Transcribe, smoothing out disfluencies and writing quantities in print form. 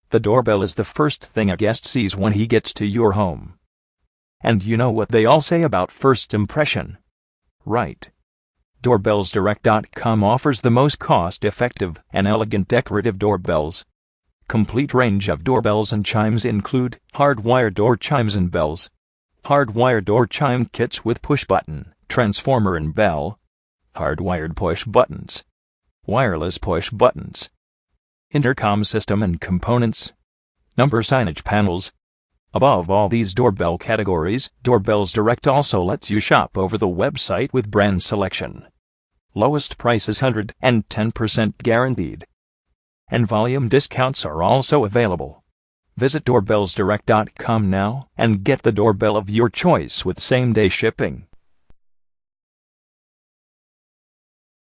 The doorbell is the first thing a guest sees when he gets to your home. And you know what they all say about first impression, right? Doorbellsdirect.com offers the most cost-effective and elegant decorative doorbells. Complete range of doorbells and chimes include hardwired door chimes and bells, hardwired door chime kits with push-button, transformer and bell, hardwired push buttons, wireless push buttons, intercom system and components, number signage panels. Above all these doorbell categories, Doorbells Direct also lets you shop over the website with brand selection. Lowest price is 110% guaranteed. And volume discounts are also available. Visit doorbellsdirect.com now and get the doorbell of your choice with same-day shipping.